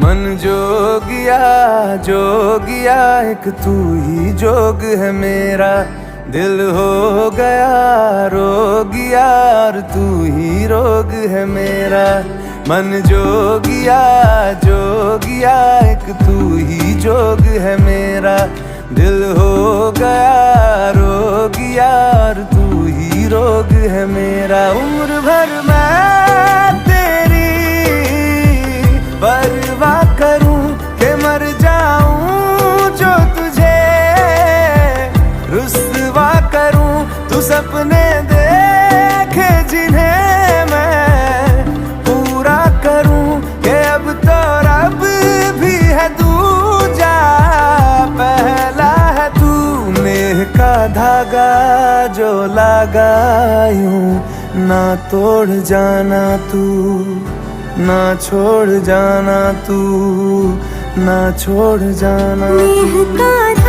मन जोगिया जोगिया एक तू ही जोग है मेरा, दिल हो गया रोगिया और तू ही रोग है मेरा। मन जोगिया जोगिया एक तू ही जोग है मेरा, दिल हो गया रोगिया और तू ही रोग है मेरा। उम्र भर मैं तेरी परवाह करूं कि मर जाऊं जो तुझे रुस्वा करूं। तू सपने देखे जिन्हें मैं पूरा करूं कि अब तो रब भी है दूजा पहला है तू। नेह का धागा जो लगा यूं ना तोड़ जाना तू, ना छोड़ जाना तू, ना छोड़ जाना तू।